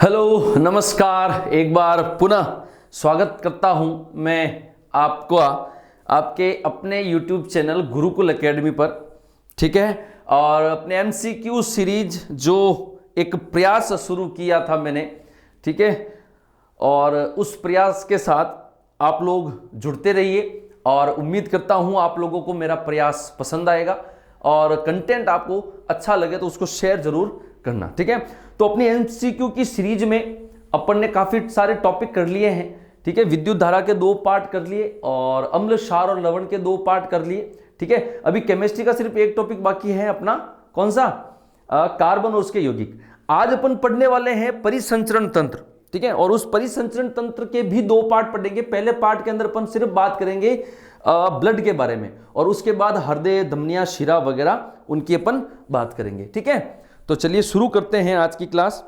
Hello नमस्कार, एक बार पुनः स्वागत करता हूं मैं आपको आपके अपने YouTube चैनल गुरुकुल एकेडमी पर। ठीक है, और अपने MCQ सीरीज जो एक प्रयास शुरू किया था मैंने, ठीक है, और उस प्रयास के साथ आप लोग जुड़ते रहिए और उम्मीद करता हूं आप लोगों को मेरा प्रयास पसंद आएगा और कंटेंट आपको अच्छा लगे तो उसको शेयर जरूर करना। ठीक है, तो अपनी MCQ की सीरीज में अपन ने काफी सारे टॉपिक कर लिए हैं। ठीक है, विद्युत धारा के 2 पार्ट कर लिए और अम्ल, क्षार और लवण के 2 पार्ट कर लिए। ठीक है, अभी केमिस्ट्री का सिर्फ एक टॉपिक बाकी है अपना, कौन सा? कार्बन और उसके यौगिक। आज अपन पढ़ने वाले हैं परिसंचरण तंत्र। ठीक है, और उस परिसंचरण तंत्र के भी 2 पार्ट पढ़ेंगे। पहले पार्ट के अंदर अपन सिर्फ बात करेंगे ब्लड के बारे में और उसके बाद हृदय, धमनियां, शिरा वगैरह उनकी अपन बात करेंगे। ठीक है, तो चलिए शुरू करते हैं आज की क्लास।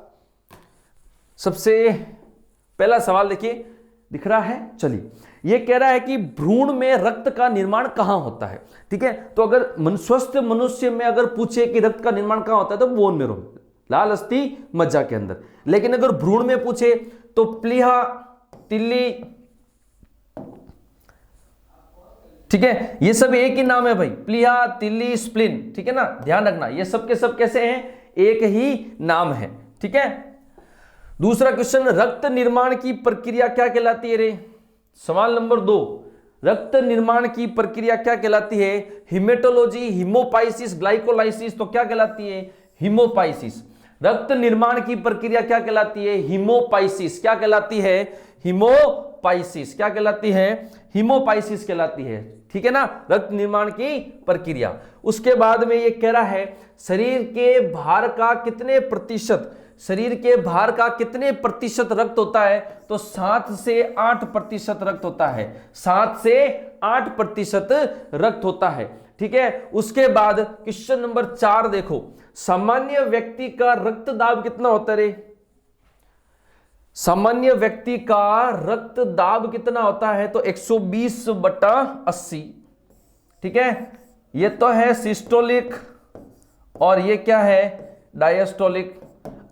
सबसे पहला सवाल देखिए, दिख रहा है? चलिए, ये कह रहा है कि भ्रूण में रक्त का निर्माण कहां होता है। ठीक है, तो अगर स्वस्थ मनुष्य में अगर पूछे कि रक्त का निर्माण कहां होता है तो बोन मैरो, लाल अस्थि मज्जा के अंदर। लेकिन अगर भ्रूण में पूछे तो प्लीहा, तिल्ली, ठीक है, ये सब एक ही नाम है भाई, प्लीहा, तिल्ली, स्प्लिन। ठीक है ना, ध्यान रखना, ये सब के सब कैसे हैं? एक ही नाम है। ठीक है, दूसरा क्वेश्चन, रक्त निर्माण की प्रक्रिया क्या कहलाती है रे? सवाल नंबर 2, रक्त निर्माण की प्रक्रिया क्या कहलाती है? हिमेटोलॉजी, हिमोपाइसिस, ग्लाइकोलाइसिस, तो क्या कहलाती है? हिमोपाइसिस। रक्त निर्माण की प्रक्रिया क्या कहलाती है? हिमोपाइसिस। क्या कहलाती है? हिमोपाइसिस। क्या कहलाती है? हिमोपाइसिस कहलाती है। ठीक है ना, रक्त निर्माण की प्रक्रिया। उसके बाद में ये कह रहा है शरीर के भार का कितने प्रतिशत, शरीर के भार का कितने प्रतिशत रक्त होता है? तो 7 से 8% रक्त होता है। 7 से 8% रक्त होता है। ठीक है, उसके बाद क्वेश्चन नंबर 4 देखो, सामान्य व्यक्ति का रक्त दाब कितना होता है रे? सामान्य व्यक्ति का रक्त दाब कितना होता है? तो 120/80। ठीक है, ये तो है सिस्टोलिक और ये क्या है? डायस्टोलिक।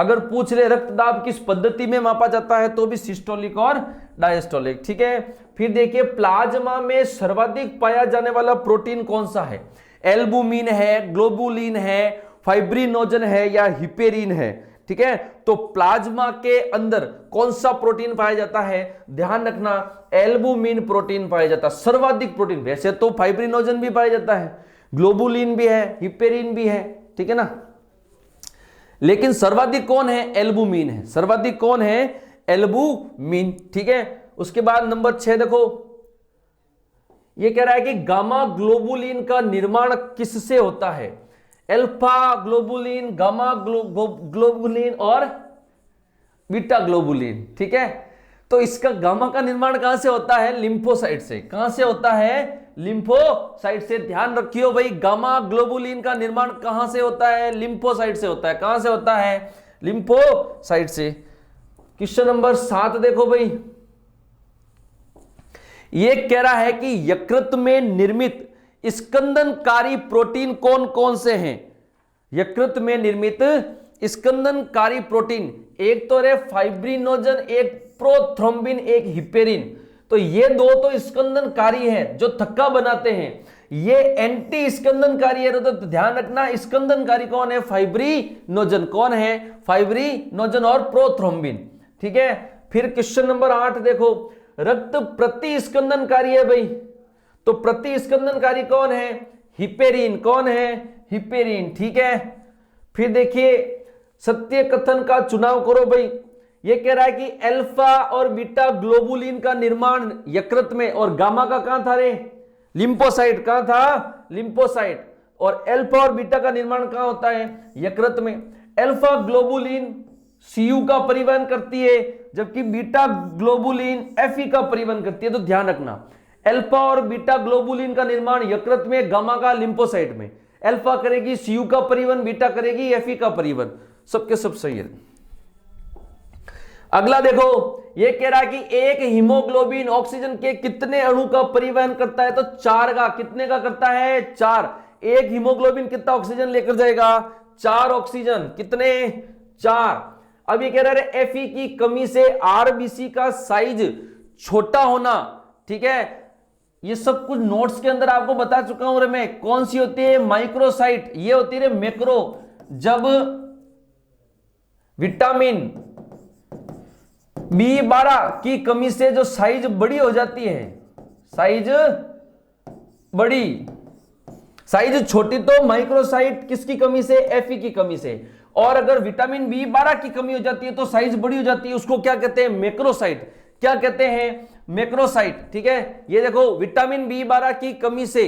अगर पूछ ले रक्त दाब किस पद्धति में मापा जाता है तो भी सिस्टोलिक और डायस्टोलिक। ठीक है, फिर देखिए प्लाज्मा में सर्वाधिक पाया जाने वाला प्रोटीन कौन सा है? एल्बुमिन है, ग्लोबुलिन है, फाइब्रिनोजन है या हिपेरिन है? ठीक है, तो प्लाज्मा के अंदर कौन सा प्रोटीन पाया जाता है? ध्यान रखना, एल्बुमिन प्रोटीन पाया जाता है, सर्वाधिक प्रोटीन। वैसे तो फाइब्रिनोजन भी पाया जाता है, ग्लोबुलिन भी है, हिपेरिन भी है। ठीक है ना, लेकिन सर्वाधिक कौन है? एल्बुमिन है। सर्वाधिक कौन है? एल्बुमिन। ठीक है, उसके बाद नंबर 6 देखो, यह कह रहा है कि गामा ग्लोबुलिन का निर्माण किससे होता है? अल्फा ग्लोबुलिन, गामा ग्लोबुलिन और बीटा ग्लोबुलिन। ठीक है, तो इसका गामा का निर्माण कहां से होता है? लिम्फोसाइट से। कहां से होता है? लिम्फोसाइट से। ध्यान रखियो भाई, गामा ग्लोबुलिन का निर्माण कहां से होता है? लिम्फोसाइट से होता है। कहां से होता है? लिम्फोसाइट से। क्वेश्चन नंबर 7 देखो भाई, यह कह रहा है कि यकृत में निर्मित स्कंदनकारी प्रोटीन कौन कौन से हैं? यकृत में निर्मित स्कंदनकारी प्रोटीन, एक तो रे फाइब्रिनोजन, एक प्रोथ्रोम्बिन, एक हिपेरिन। तो ये 2 तो स्कंदनकारी हैं जो थक्का बनाते हैं, ये एंटी स्कंदनकारी है। तो ध्यान रखना, स्कंदनकारी कौन है? फाइब्रिनोजन। कौन है? फाइब्रिनोजन और प्रोथ्रोम्बिन। ठीक है, फिर क्वेश्चन नंबर 8 देखो, रक्त प्रतिस्कंदनकारी है भाई, तो प्रतिस्कंदनकारी कौन है? हिपेरिन। कौन है? हिपेरिन। ठीक है, फिर देखिए सत्य कथन का चुनाव करो भाई। ये कह रहा है कि अल्फा और बीटा ग्लोबुलिन का निर्माण यकृत में, और गामा का कहां था रे? लिम्फोसाइट। कहां था? लिम्फोसाइट। और अल्फा और बीटा का निर्माण कहां होता है? यकृत में। अल्फा ग्लोबुलिन सीयू का परिवहन करती है, जबकि बीटा ग्लोबुलिन एफई का परिवहन करती है। तो ध्यान रखना, अल्फा और बीटा ग्लोबुलिन का निर्माण यकृत में, गामा का लिम्फोसाइट में। अल्फा करेगी सीयू का परिवहन, बीटा करेगी एफई का परिवहन। सबके सब सही है। अगला देखो, यह कह रहा है कि एक हीमोग्लोबिन ऑक्सीजन के कितने अणु का परिवहन करता है? तो 4 का। कितने का करता है? 4। एक हीमोग्लोबिन कितना ऑक्सीजन लेकर जाएगा? 4 ऑक्सीजन। कितने? 4। अब ये कह रहा है Fe की कमी से आरबीसी का साइज छोटा होना, ठीक है। ये सब कुछ नोट्स के अंदर आपको बता चुका हूं रे मैं। कौन सी होती है माइक्रोसाइट, ये होती है मैक्रो। जब विटामिन B12 की कमी से जो साइज बड़ी हो जाती है, साइज बड़ी, साइज छोटी तो माइक्रोसाइट किसकी कमी से, Fe की कमी से। और अगर विटामिन B12 की कमी हो जाती है तो साइज बड़ी हो जाती है, उसको क्या कहते हैं, मैक्रोसाइट। क्या कहते हैं, मैक्रोसाइट, ठीक है। ये देखो विटामिन B12 की कमी से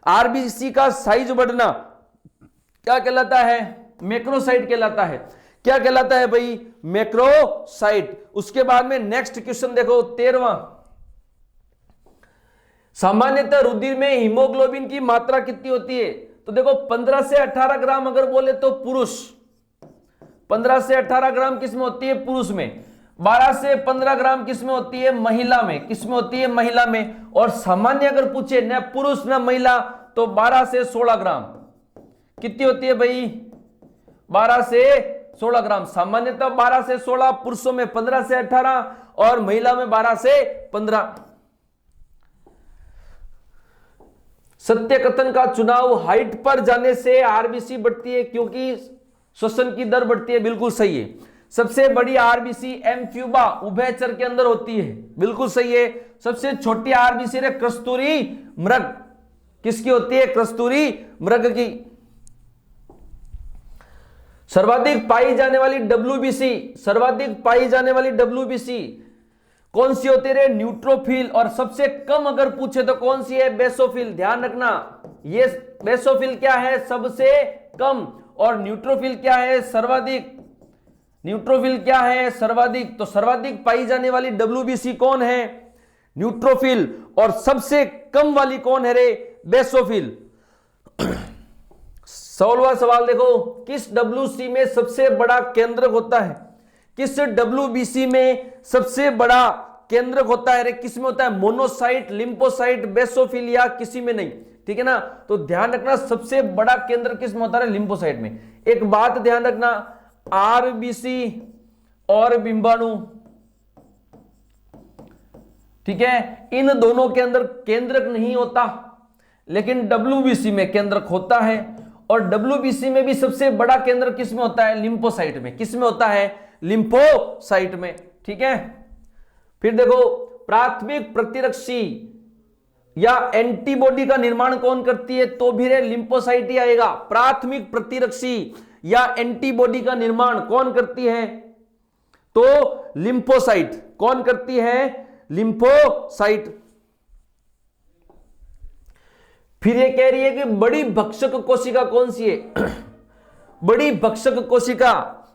आरबीसी का साइज बढ़ना क्या कहलाता है, मैक्रोसाइट कहलाता है। क्या कहलाता है भाई, मैक्रोसाइट। उसके बाद में नेक्स्ट क्वेश्चन देखो 13वां। सामान्यतः रुधिर में हीमोग्लोबिन की मात्रा कितनी होती है, तो देखो 15 से 18 ग्राम अगर बोले तो पुरुष, 15 से 18 ग्राम किसमें होती है, पुरुष में। 12 से 15 ग्राम किसमें होती है, महिला में। किसमें होती है, महिला में। और सामान्य अगर पूछे न पुरुष न महिला तो 12 से 16 ग्राम कितनी होती है भाई, 12 से 16 ग्राम। सामान्यतः 12 से 16, पुरुषों में 15 से 18 और महिला में 12 से 15। सत्य कथन का चुनाव, हाइट पर जाने से आरबीसी बढ़ती है क्योंकि श्वसन की दर बढ़ती है, बिल्कुल सही है। सबसे बड़ी आरबीसी एम्फ्यूबा उभयचर के अंदर होती है, बिल्कुल सही है। सबसे छोटी आरबीसी है कस्तूरी मृग, किसकी होती है, कस्तूरी मृग की। सर्वाधिक पाई जाने वाली डब्ल्यूबीसी, सर्वाधिक पाई जाने वाली डब्ल्यूबीसी कौन सी होती है, न्यूट्रोफिल। और सबसे कम अगर पूछे तो कौन सी है, बेसोफिल। ध्यान रखना, ये बेसोफिल क्या है, सबसे कम, और न्यूट्रोफिल क्या है, सर्वाधिक। न्यूट्रोफिल क्या है, सर्वाधिक। तो सर्वाधिक पाई जाने वाली डब्ल्यूबीसी कौन है, न्यूट्रोफिल। और सबसे कम वाली कौन है रे, बेसोफिल। 16वां सवाल देखो, किस डब्ल्यूसी में सबसे बड़ा केंद्रक होता है, किस डब्ल्यूबीसी में सबसे बड़ा केंद्रक होता है रे, किसमें होता है, मोनोसाइट, लिम्फोसाइट, बेसोफिल या किसी में नहीं, ठीक है ना। तो ध्यान रखना सबसे बड़ा केंद्र किसमें होता है, लिम्फोसाइट में। एक बात ध्यान रखना, आरबीसी और बिंबाणु, ठीक है, इन दोनों के अंदर केंद्रक नहीं होता, लेकिन डब्ल्यूबीसी में केंद्रक होता है। और डब्ल्यूबीसी में भी सबसे बड़ा केंद्र किसमें होता है, लिम्फोसाइट में। किसमें होता है, लिम्फोसाइट में, ठीक है। फिर देखो, प्राथमिक प्रतिरक्षी या एंटीबॉडी का निर्माण कौन करती है, तो भी रे लिम्फोसाइट ही आएगा। प्राथमिक प्रतिरक्षी या एंटीबॉडी का निर्माण कौन करती है, तो लिम्फोसाइट। कौन करती है, लिम्फोसाइट। फिर ये कह रही है कि बड़ी भक्षक कोशिका कौन सी है, बड़ी भक्षक कोशिका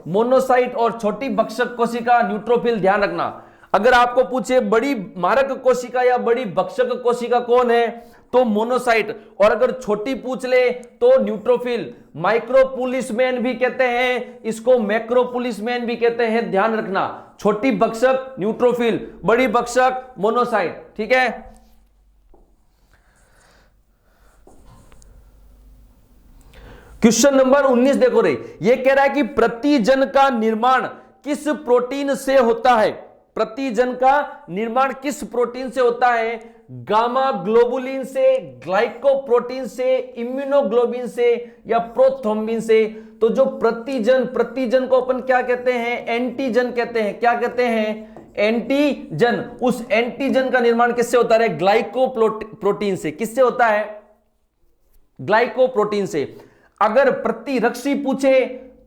मोनोसाइट और छोटी भक्षक कोशिका न्यूट्रोफिल। ध्यान रखना, अगर आपको पूछे बड़ी मारक कोशिका या बड़ी भक्षक कोशिका कौन है, तो मोनोसाइट। और अगर छोटी पूछ ले तो न्यूट्रोफिल। माइक्रोपुलिसमैन भी कहते हैं इसको, मैक्रोपुलिसमैन भी कहते हैं। ध्यान रखना, छोटी भक्षक न्यूट्रोफिल, बड़ी भक्षक मोनोसाइट, ठीक है। क्वेश्चन नंबर 19 देखो रे, ये कह रहा है कि प्रतिजन का निर्माण किस प्रोटीन से होता है, प्रतिजन का निर्माण किस प्रोटीन से होता है, गामा ग्लोबुलिन से, ग्लाइकोप्रोटीन से, इम्यूनोग्लोबिन से या प्रोथ्रोम्बिन से। तो जो प्रतिजन, प्रतिजन को अपन क्या कहते हैं, एंटीजन कहते हैं। क्या कहते हैं, एंटीजन। उस एंटीजन का निर्माण किससे होता है, ग्लाइकोप्रोटीन से। किससे होता है, ग्लाइकोप्रोटीन से। अगर प्रतिरक्षी पूछे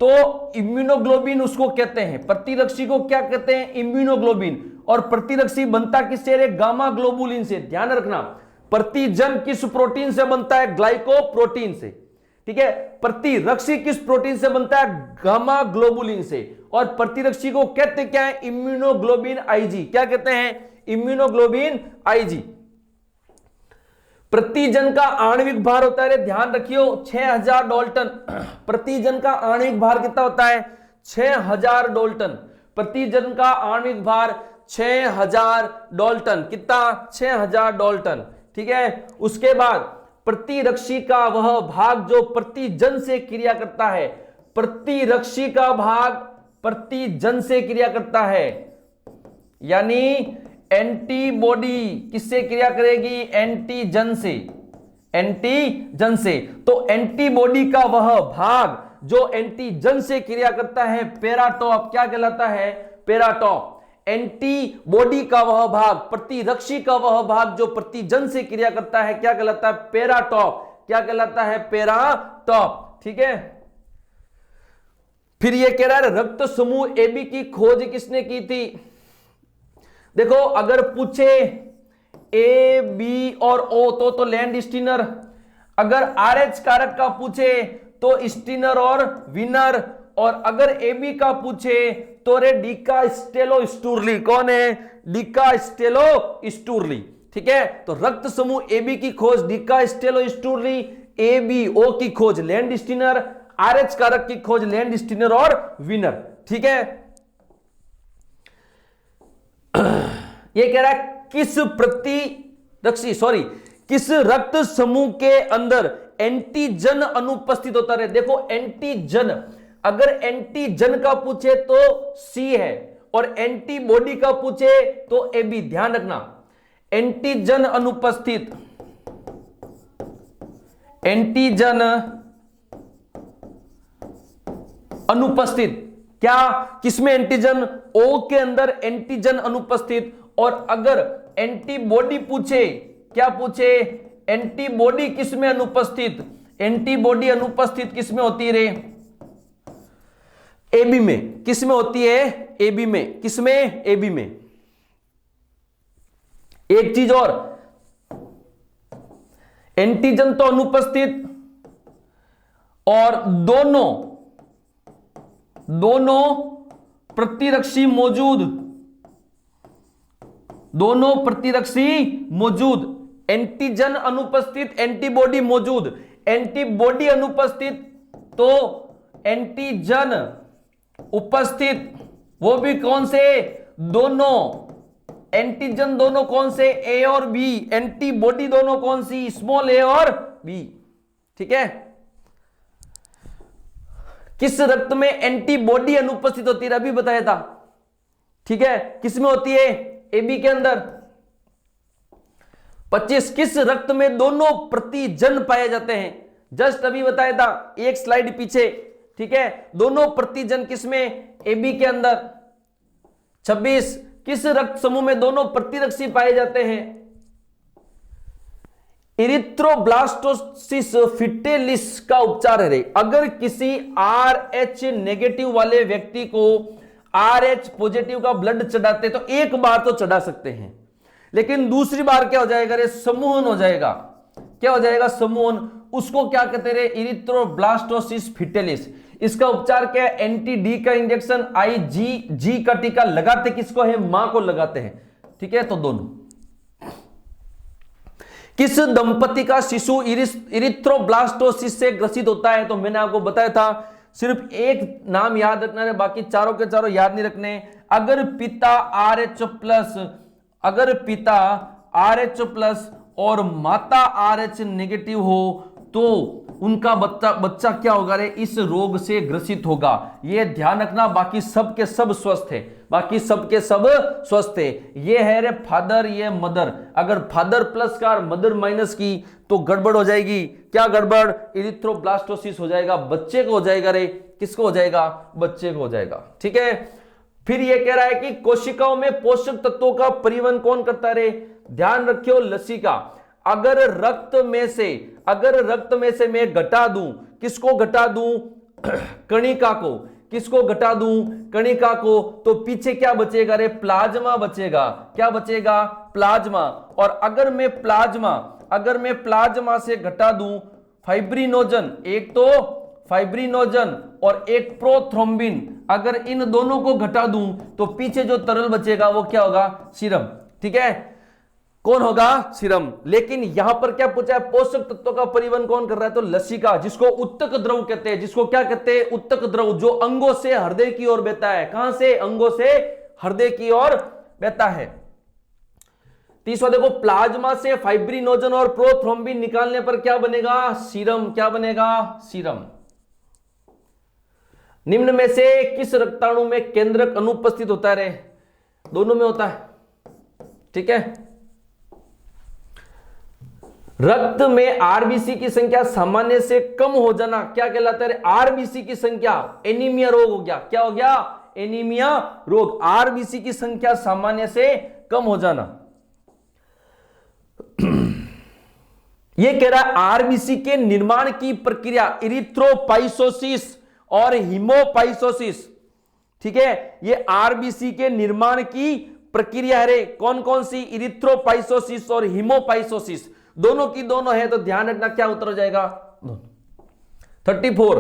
तो इम्यूनोग्लोबिन उसको कहते हैं, प्रतिरक्षी को क्या कहते हैं, इम्यूनोग्लोबिन। और प्रतिरक्षी बनता किससे रे, गामा ग्लोबुलिन से। ध्यान रखना, प्रतिजन किस प्रोटीन से बनता है, ग्लाइकोप्रोटीन से, ठीक है। प्रतिरक्षी किस प्रोटीन से बनता है, गामा ग्लोबुलिन से। और प्रतिरक्षी को कहते क्या है, इम्यूनोग्लोबिन आईजी। क्या कहते हैं, इम्यूनोग्लोबिन आईजी। प्रतिजन का आणविक भार होता है, ध्यान रखियो 6000 डाल्टन। प्रतिजन का आणविक भार कितना होता है, 6000 डाल्टन। प्रतिजन का आणविक भार 6000 डाल्टन। कितना, 6000 डाल्टन, ठीक है। उसके बाद प्रतिरक्षी का वह भाग जो प्रतिजन से क्रिया करता है, प्रतिरक्षी का भाग प्रतिजन से क्रिया करता है, यानी एंटीबॉडी किससे क्रिया करेगी? एंटीजन से, एंटीजन से। तो एंटीबॉडी का वह भाग जो एंटीजन से क्रिया करता है पैराटॉप, क्या कहलाता है? पैराटॉप। एंटीबॉडी का वह भाग, प्रतिरक्षी का वह भाग जो प्रतिजन से क्रिया करता है, क्या कहलाता है? पैराटॉप। क्या कहलाता है? पैराटॉप। ठीक है। फिर ये कह रहा है रक्त समूह AB की खोज किसने की थी? देखो, अगर पूछे A, B और O तो लैंडस्टीनर। अगर RH कारक का पूछे तो स्टीनर और विनर। और अगर AB का पूछे तो रे डिका स्टेलो स्टूरली। कौन है? डिका स्टेलो स्टूरली। ठीक है। तो रक्त समूह AB की खोज डिका स्टेलो स्टूरली, ABO की खोज लैंडस्टीनर, RH कारक की खोज लैंडस्टीनर और विनर। ठीक है। ये कह रहा है किस रक्त समूह के अंदर एंटीजन अनुपस्थित होता है। देखो, एंटीजन, अगर एंटीजन का पूछे तो C है और एंटीबॉडी का पूछे तो AB। ध्यान रखना, एंटीजन अनुपस्थित, एंटीजन अनुपस्थित। क्या? किसमें एंटीजन? O के अंदर एंटीजन अनुपस्थित। और अगर एंटीबॉडी पूछे, क्या पूछे? एंटीबॉडी किसमें अनुपस्थित? एंटीबॉडी अनुपस्थित किसमें होती है रे? AB में। किसमें होती है? AB में। किसमें? AB में। एक चीज और, एंटीजन तो अनुपस्थित और दोनों प्रतिरक्षी मौजूद, दोनों प्रतिरक्षी मौजूद। एंटीजन अनुपस्थित, एंटीबॉडी मौजूद। एंटीबॉडी अनुपस्थित तो एंटीजन उपस्थित, वो भी कौन से? दोनों। एंटीजन दोनों कौन से? A और B। एंटीबॉडी दोनों कौन सी? स्मॉल a और b। ठीक है। किस रक्त में एंटीबॉडी अनुपस्थित होती है? अभी बताया था। ठीक है। किसमें होती है? AB के अंदर। 25 किस रक्त में दोनों प्रतिजन पाए जाते हैं? जस्ट अभी बताया था, एक स्लाइड पीछे। ठीक है। दोनों प्रतिजन किसमें? AB के अंदर। 26 किस रक्त समूह में दोनों प्रतिरक्षी पाए जाते हैं? इरिथ्रोब्लास्टोसिस फिटेलिस का उपचार है। अगर किसी RH नेगेटिव वाले व्यक्ति को RH पॉजिटिव का ब्लड चढ़ाते तो एक बार तो चढ़ा सकते हैं, लेकिन दूसरी बार क्या हो जाएगा रे? समूहन हो जाएगा। क्या हो जाएगा? समूहन। उसको क्या कहते हैं? Erythroblastosis fetalis. इसका उपचार क्या है? एंटी डी का इंजेक्शन, IgG का टीका लगाते किसको है? मां को लगाते हैं। ठीक है। तो दोनों। किस दंपति का शिशु इरिथ्रोब्लास्टोसिस से ग्रसित होता है? तो मैंने आपको बताया था, सिर्फ एक नाम याद रखना है, बाकी चारों के चारों याद नहीं रखने। अगर पिता RH प्लस और माता RH नेगेटिव हो तो उनका बच्चा क्या होगा रे? इस रोग से ग्रसित होगा। ये ध्यान रखना। बाकी सब के सब स्वस्थ है, बाकी सब के सब स्वस्थ है। ये है रे फादर, ये मदर। अगर फादर प्लस का और मदर माइनस की तो गड़बड़ हो जाएगी। क्या गड़बड़? इरिथ्रोब्लास्टोसिस हो जाएगा। बच्चे को हो जाएगा रे। किसको हो जाएगा? बच्चे को हो जाएगा। ठीक है। फिर ये कह रहा है कि कोशिकाओं में पोषक तत्वों का परिवहन कौन करता रे? ध्यान रखियो, लसिका। अगर रक्त में से मैं घटा दूं, किसको घटा दूं? कणिका को। किसको घटा दूं? कणिका को। तो पीछे क्या बचेगा रे? प्लाज्मा बचेगा। क्या बचेगा? प्लाज्मा। और अगर मैं प्लाज्मा से घटा दूं फाइब्रिनोजन, एक तो फाइब्रिनोजन और एक प्रोथ्रोम्बिन, अगर इन दोनों को घटा दूं तो पीछे जो तरल बचेगा वो क्या होगा? सीरम। ठीक है। कौन होगा? सीरम। लेकिन यहां पर क्या पूछा है? पोषक तत्वों का परिवहन कौन कर रहा है? तो लसिका, जिसको उत्तक द्रव कहते हैं। जिसको क्या कहते हैं? उत्तक द्रव, जो अंगों से हृदय की ओर बहता है। कहां से? अंगों से हृदय की ओर बहता है। तीसरा देखो, प्लाज्मा से फाइब्रिनोजन और प्रोथ्रोम्बिन निकालने पर क्या बनेगा? सीरम। क्या बनेगा? सीरम। निम्न में से किस रक्ताणु में केंद्रक अनुपस्थित होता है रे? दोनों में होता है, ठीक है। रक्त में आरबीसी की संख्या सामान्य से कम हो जाना क्या कहलाता है? आरबीसी की संख्या, एनीमिया रोग हो गया। क्या हो गया? एनीमिया रोग। आरबीसी की संख्या सामान्य से कम हो जाना। यह कह रहा है आरबीसी के निर्माण की प्रक्रिया इरिथ्रोपाइसोसिस और हीमोपाइसोसिस, ठीक है। ये आरबीसी के निर्माण की प्रक्रिया है रे। कौन कौन सी? इरिथ्रोपाइसोसिस और हीमोपाइसोसिस, दोनों की दोनों है। तो ध्यान रखना क्या उत्तर हो जाएगा? 34।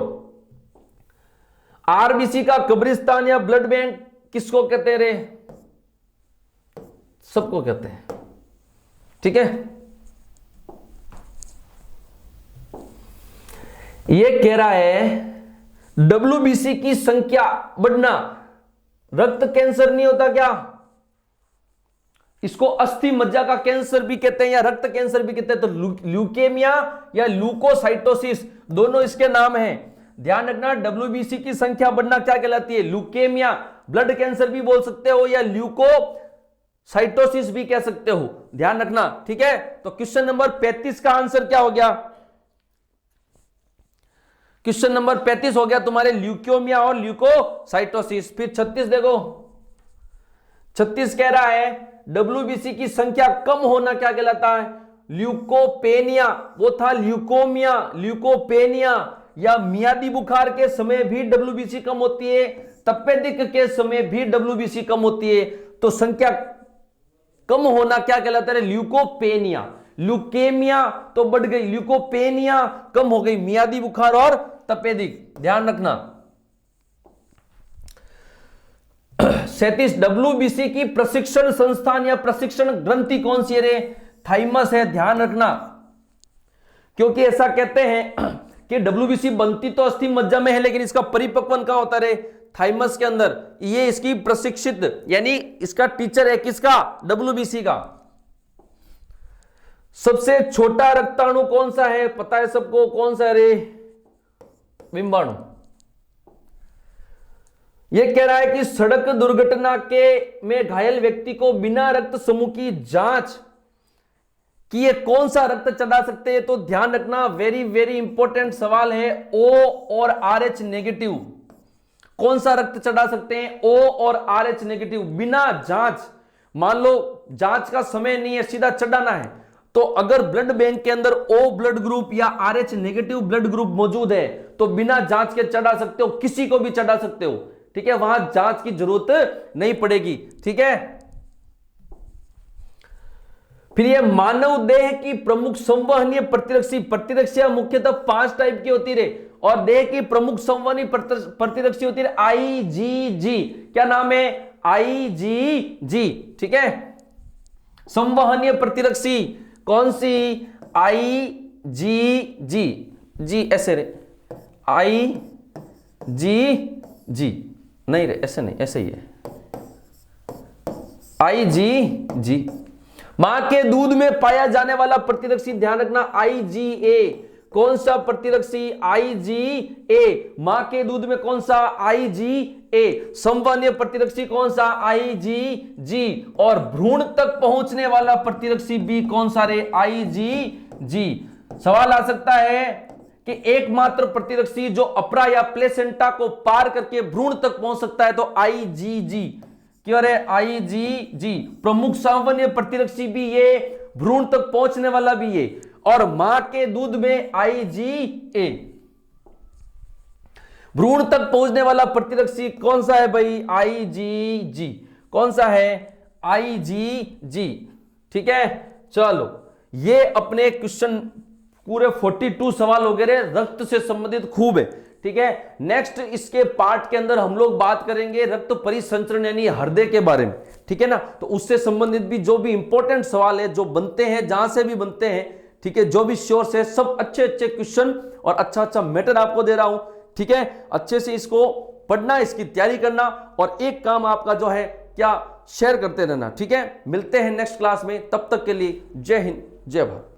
आरबीसी का कब्रिस्तान या ब्लड बैंक किसको कहते हैं रे? सबको कहते हैं, ठीक है। यह कह रहा है डब्ल्यूबीसी की संख्या बढ़ना, रक्त कैंसर नहीं होता क्या? इसको अस्थि मज्जा का कैंसर भी कहते हैं या रक्त कैंसर भी कहते हैं। तो ल्यूकेमिया या ल्यूकोसाइटोसिस, दोनों इसके नाम हैं। ध्यान रखना, डब्ल्यूबीसी की संख्या बढ़ना क्या कहलाती है? ल्यूकेमिया, ब्लड कैंसर भी बोल सकते हो या ल्यूकोसाइटोसिस भी कह सकते हो। ध्यान रखना, ठीक है। तो क्वेश्चन नंबर 35 का आंसर क्या हो गया? क्वेश्चन नंबर 35 हो गया तुम्हारे ल्यूकेमिया और ल्यूकोसाइटोसिस। फिर 36 देखो, 36 कह रहा है डब्ल्यूबीसी की संख्या कम होना क्या कहलाता है? ल्यूकोपेनिया। वो था ल्यूकोमिया, ल्यूकोपेनिया। या मियादी बुखार के समय भी डब्ल्यूबीसी कम होती है, तपेदिक के समय भी डब्ल्यूबीसी कम होती है। तो संख्या कम होना क्या कहलाता है? ल्यूकोपेनिया। ल्यूकेमिया तो बढ़ गई, ल्यूकोपेनिया कम हो गई, मियादी बुखार और तपेदिक। ध्यान रखना। 37 डब्ल्यूबीसी की प्रशिक्षण संस्थान या प्रशिक्षण ग्रंथि कौन सी है रे? थाइमस है। ध्यान रखना, क्योंकि ऐसा कहते हैं कि डब्ल्यूबीसी बनती तो अस्थि मज्जा में है, लेकिन इसका परिपक्वन कहां होता रे? थाइमस के अंदर। ये इसकी प्रशिक्षित यानी इसका टीचर है किसका? डब्ल्यूबीसी का। सबसे छोटा रक्ताणु कौन सा है? पता है सबको, कौन सा है रे? बिंबाणु। यह कह रहा है कि सड़क दुर्घटना के में घायल व्यक्ति को बिना रक्त समूह की जांच किए कौन सा रक्त चढ़ा सकते हैं? तो ध्यान रखना, वेरी वेरी इंपॉर्टेंट सवाल है। ओ और आरएच नेगेटिव कौन सा रक्त चढ़ा सकते हैं? ओ और आरएच नेगेटिव बिना जांच। मान लो जांच का समय नहीं है, सीधा चढ़ाना है, तो अगर ब्लड बैंक के अंदर ओ ब्लड ग्रुप या आरएच नेगेटिव ब्लड ग्रुप मौजूद है तो बिना जांच के चढ़ा सकते हो, किसी को भी चढ़ा सकते हो, ठीक है। वहां जांच की जरूरत नहीं पड़ेगी, ठीक है। फिर ये मानव देह की प्रमुख संवहनीय प्रतिरक्षी, प्रतिरक्षियां मुख्यतः 5 टाइप की होती है, और देह की प्रमुख संवहनीय प्रतिरक्षी होती है आईजीजी। क्या नाम है? आईजीजी, ठीक है। संवहनीय प्रतिरक्षी कौन सी? आईजीजी, जी ऐसे रे, आईजीजी नहीं रे, ऐसे नहीं, ऐसे ही है, आईजीजी। मां के दूध में पाया जाने वाला प्रतिरक्षी, ध्यान रखना, आईजीए। कौन सा प्रतिरक्षी? आईजीए। मां के दूध में कौन सा? आईजीए। संवहनीय प्रतिरक्षी कौन सा? आईजीजी। और भ्रूण तक पहुंचने वाला प्रतिरक्षी भी कौन सा रे? आईजीजी। सवाल आ सकता है कि एकमात्र प्रतिरक्षी जो अपरा या प्लेसेंटा को पार करके भ्रूण तक पहुंच सकता है, तो आईजीजी। क्यों रे? आईजीजी। प्रमुख संवहनीय प्रतिरक्षी भी ये, भ्रूण तक पहुंचने वाला भी ये, और मां के दूध में आईजीए। भ्रूण तक पहुंचने वाला प्रतिरक्षी कौन सा है भाई? आईजीजी। कौन सा है? आईजीजी, ठीक है। चलो, ये अपने क्वेश्चन पूरे 42 सवाल हो गए, रक्त से संबंधित खूब है, ठीक है। नेक्स्ट इसके पार्ट के अंदर हम लोग बात करेंगे रक्त परिसंचरण यानी हृदय के बारे में, ठीक है ना। तो उससे संबंधित भी जो भी इंपॉर्टेंट सवाल है, जो बनते हैं, जहां से भी बनते हैं, ठीक है, जो भी श्योर है, सब अच्छे अच्छे क्वेश्चन और अच्छा अच्छा मैटर आपको दे रहा हूं, ठीक है। अच्छे से इसको पढ़ना, इसकी तैयारी करना, और एक काम आपका जो है क्या, शेयर करते रहना, ठीक है। मिलते हैं नेक्स्ट क्लास में, तब तक के लिए जय हिंद, जय भारत।